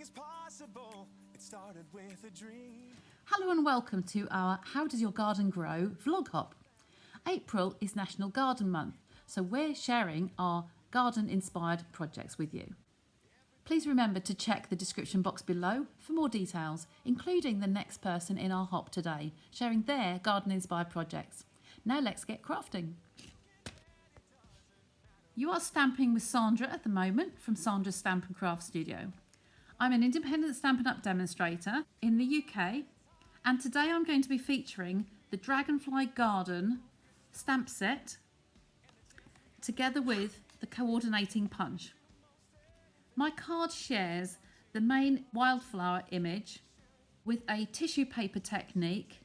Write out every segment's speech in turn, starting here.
is possible. It started with a dream. Hello and welcome to our How Does Your Garden Grow vlog hop. April is National Garden Month, so we're sharing our garden inspired projects with you. Please remember to check the description box below for more details, including the next person in our hop today, sharing their garden inspired projects. Now let's get crafting. You are stamping with Sandra at the moment from Sandra's Stamp and Craft Studio. I'm an independent Stampin' Up demonstrator in the UK, and today I'm going to be featuring the Dragonfly Garden stamp set together with the coordinating punch. My card shares the main wildflower image with a tissue paper technique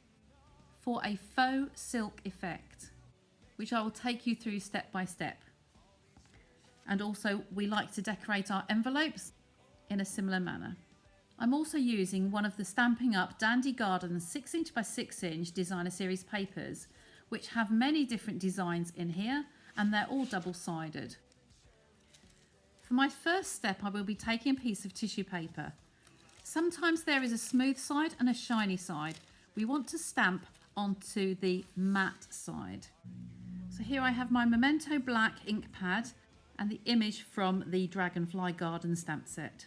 for a faux silk effect, which I will take you through step by step. And also we like to decorate our envelopes in a similar manner. I'm also using one of the Stampin' Up Dandy Garden 6" by 6" designer series papers, which have many different designs in here, and they're all double-sided. For my first step, I will be taking a piece of tissue paper. Sometimes there is a smooth side and a shiny side. We want to stamp onto the matte side. So here I have my Memento Black ink pad and the image from the Dragonfly Garden stamp set.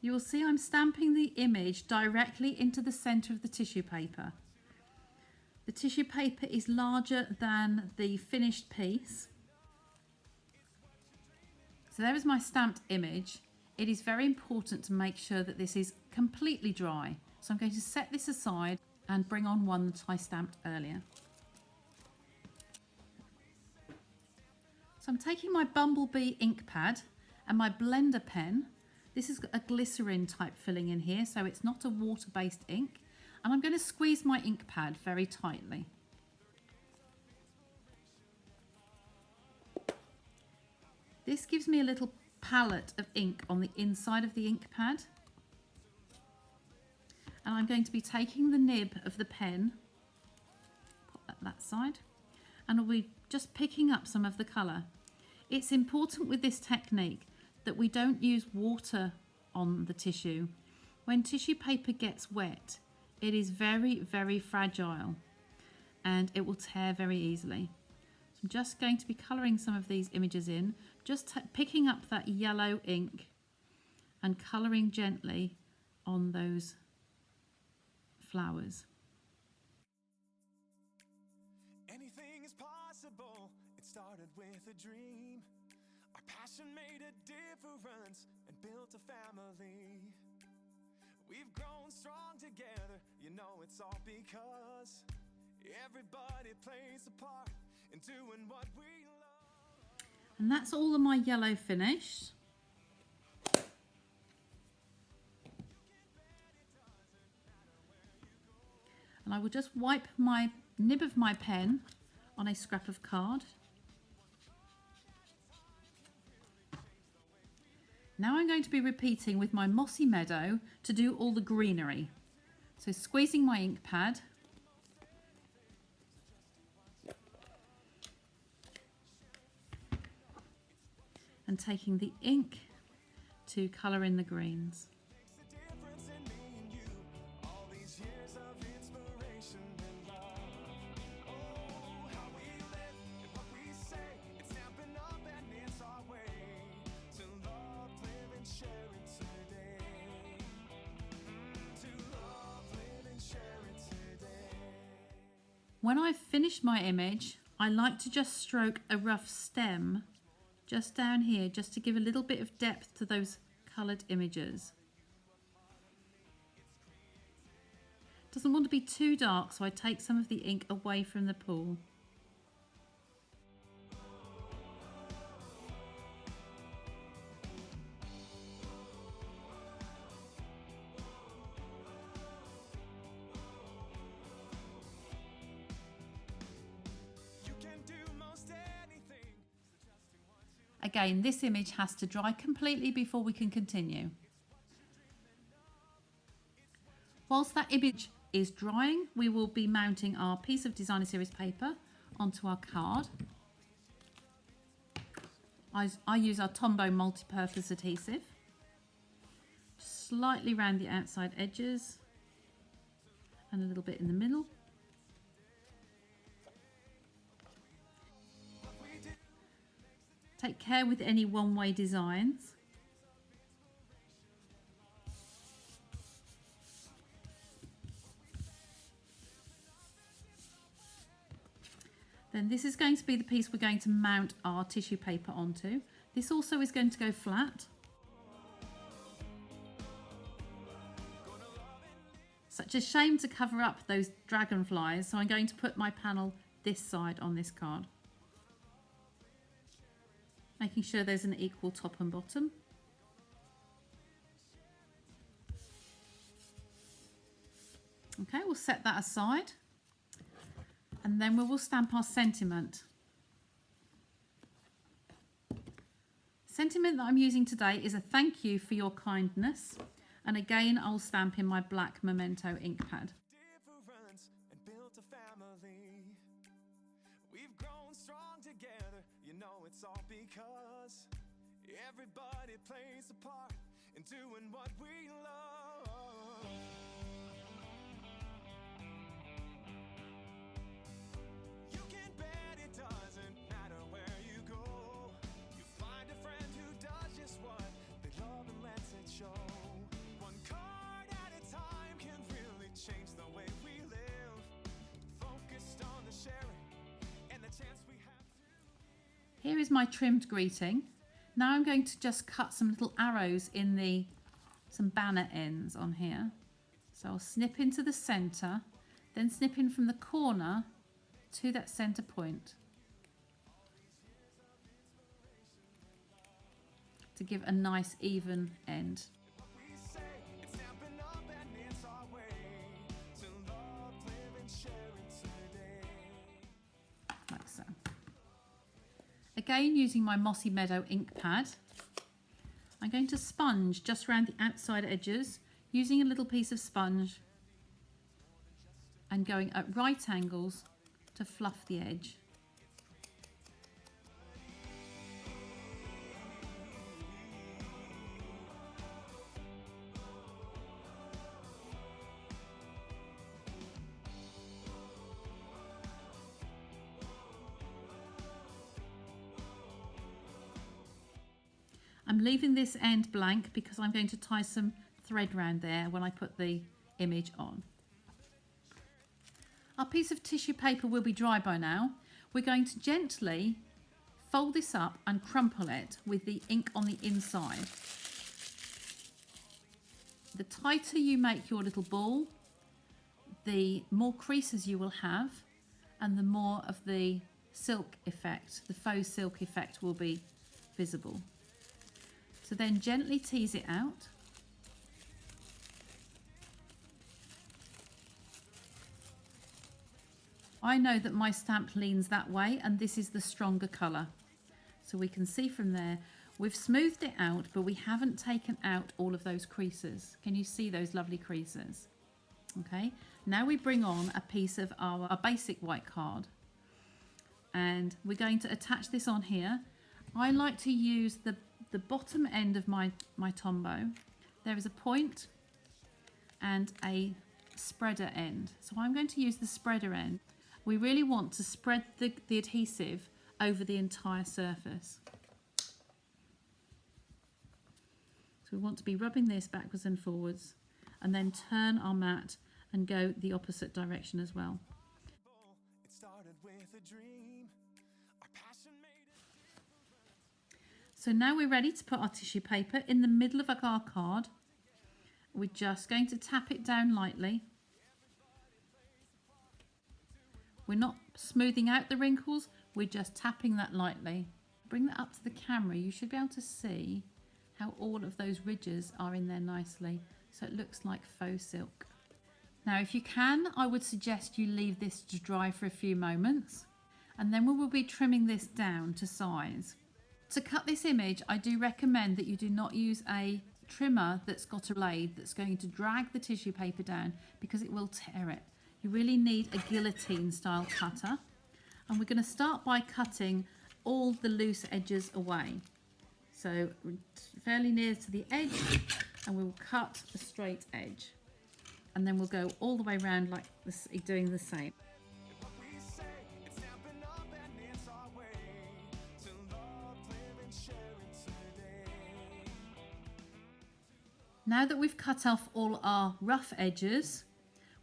You will see I'm stamping the image directly into the centre of the tissue paper. The tissue paper is larger than the finished piece. So there is my stamped image. It is very important to make sure that this is completely dry. So I'm going to set this aside and bring on one that I stamped earlier. So I'm taking my Bumblebee ink pad and my blender pen. This is a glycerin type filling in here, so it's not a water-based ink. And I'm going to squeeze my ink pad very tightly. This gives me a little palette of ink on the inside of the ink pad. And I'm going to be taking the nib of the pen, put that side, and I'll be just picking up some of the colour. It's important with this technique that we don't use water on the tissue. When tissue paper gets wet, it is very, very fragile and it will tear very easily. So I'm just going to be colouring some of these images in, just picking up that yellow ink and colouring gently on those flowers. Anything is possible. It started with a dream. Our passion made a difference and built a family. We've grown strong together, you know it's all because everybody plays a part in doing what we love. And that's all of my yellow finished. And I will just wipe my nib of my pen on a scrap of card. Now I'm going to be repeating with my mossy meadow to do all the greenery. So squeezing my ink pad. And taking the ink to colour in the greens. When I've finished my image, I like to just stroke a rough stem just down here, just to give a little bit of depth to those coloured images. Doesn't want to be too dark, so I take some of the ink away from the pool. Again, this image has to dry completely before we can continue. Whilst that image is drying, we will be mounting our piece of designer series paper onto our card. I use our Tombow multi-purpose adhesive. Just slightly round the outside edges and a little bit in the middle. Take care with any one-way designs. Then this is going to be the piece we're going to mount our tissue paper onto. This also is going to go flat. Such a shame to cover up those dragonflies, so I'm going to put my panel this side on this card. Making sure there's an equal top and bottom. Okay, we'll set that aside. And then we will stamp our sentiment. Sentiment that I'm using today is a thank you for your kindness. And again, I'll stamp in my black Memento ink pad. And built a family. We've grown strong together. You know it's all because everybody plays a part in doing what we love. You can bet it doesn't matter where you go. You find a friend who does just what they love and lets it show. One card at a time can really change the way we live. Focused on the sharing and the chance we have to. Here is my trimmed greeting. Now I'm going to just cut some little arrows in some banner ends on here. So I'll snip into the centre, then snip in from the corner to that centre point to give a nice even end. We say it's Stampin' Up and it's our way to love, live and share it today. Like so. Again, using my Mossy Meadow ink pad, I'm going to sponge just around the outside edges, using a little piece of sponge and going at right angles to fluff the edge. I'm leaving this end blank because I'm going to tie some thread round there when I put the image on. Our piece of tissue paper will be dry by now. We're going to gently fold this up and crumple it with the ink on the inside. The tighter you make your little ball, the more creases you will have and the more of the silk effect, the faux silk effect will be visible. So then gently tease it out. I know that my stamp leans that way and this is the stronger colour. So we can see from there, we've smoothed it out, but we haven't taken out all of those creases. Can you see those lovely creases? Okay, now we bring on a piece of our basic white card and we're going to attach this on here. I like to use the bottom end of my Tombow. There is a point and a spreader end. So I'm going to use the spreader end. We really want to spread the adhesive over the entire surface. So we want to be rubbing this backwards and forwards and then turn our mat and go the opposite direction as well. It started with a dream. Our passion made it. So now we're ready to put our tissue paper in the middle of our card. We're just going to tap it down lightly. We're not smoothing out the wrinkles, we're just tapping that lightly. Bring that up to the camera, you should be able to see how all of those ridges are in there nicely, so it looks like faux silk. Now if you can, I would suggest you leave this to dry for a few moments, and then we will be trimming this down to size. To cut this image, I do recommend that you do not use a trimmer that's got a blade that's going to drag the tissue paper down because it will tear it. You really need a guillotine style cutter. And we're going to start by cutting all the loose edges away. So fairly near to the edge, and we'll cut a straight edge. And then we'll go all the way around like this, doing the same. What we say, it's Stampin' Up and it's our way to love, live and share it today. Now that we've cut off all our rough edges,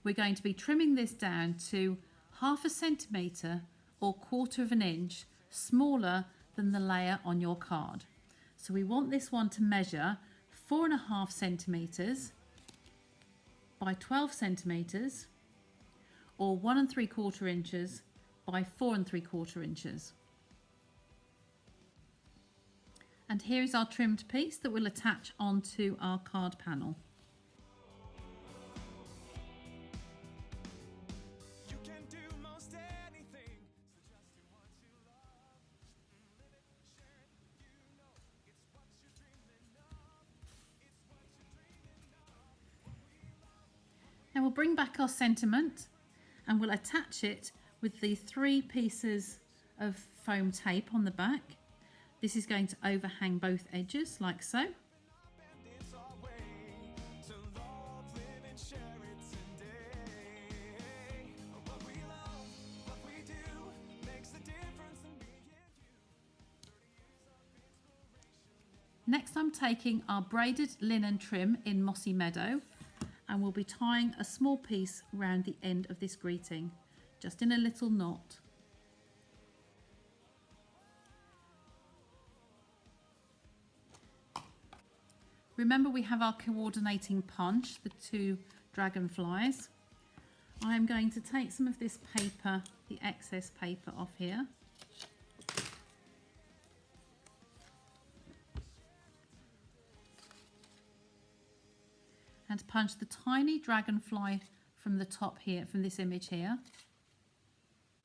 we're going to be trimming this down to 1/2 centimetre or 1/4 inch smaller than the layer on your card. So we want this one to measure 4.5 centimetres by 12 centimetres or 1 3/4 inches by 4 3/4 inches. And here is our trimmed piece that we'll attach onto our card panel. You can do most anything, so just do what you love. Live it, share it, you know it's what you're dreaming of. It's what you're dreaming of. What we love. Now we'll bring back our sentiment and we'll attach it with the 3 pieces of foam tape on the back. This is going to overhang both edges like so. And it's our way to love, live and share it today. What we love, what we do, makes a difference in me and you. 30 years of inspiration. Next I'm taking our braided linen trim in Mossy Meadow and we'll be tying a small piece around the end of this greeting, just in a little knot. Remember we have our coordinating punch, the 2 dragonflies. I am going to take some of this paper, the excess paper off here. And punch the tiny dragonfly from the top here, from this image here.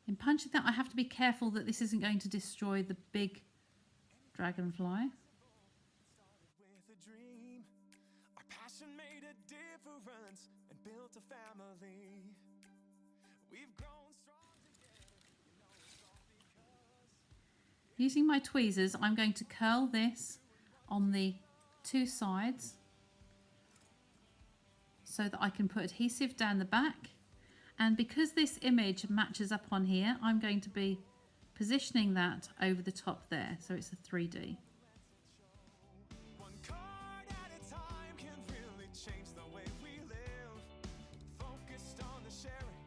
In punching that, I have to be careful that this isn't going to destroy the big dragonfly. With a dream, our passion made a difference and built a family. We've grown strong together, you know it's all because Using my tweezers, I'm going to curl this on the 2 sides so that I can put adhesive down the back. And because this image matches up on here, I'm going to be positioning that over the top there, so it's a 3D. one card at a time can really change the way we live. Focused on the sharing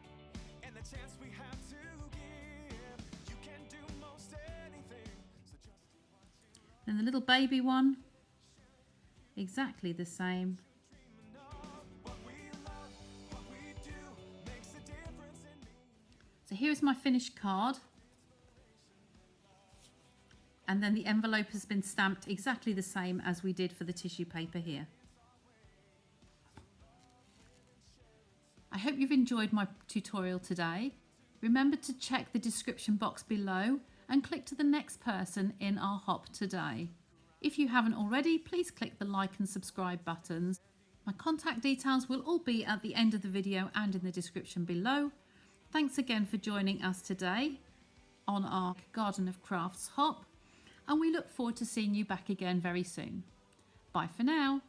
and the chance we have to give. You can do most anything, so just do what you love. And the little baby one, exactly the same. Dreaming of what we love, what we do makes a difference in me. So here's my finished card. And then the envelope has been stamped exactly the same as we did for the tissue paper here. I hope you've enjoyed my tutorial today. Remember to check the description box below and click to the next person in our hop today. If you haven't already, please click the like and subscribe buttons. My contact details will all be at the end of the video and in the description below. Thanks again for joining us today on our Garden of Crafts hop, and we look forward to seeing you back again very soon. Bye for now.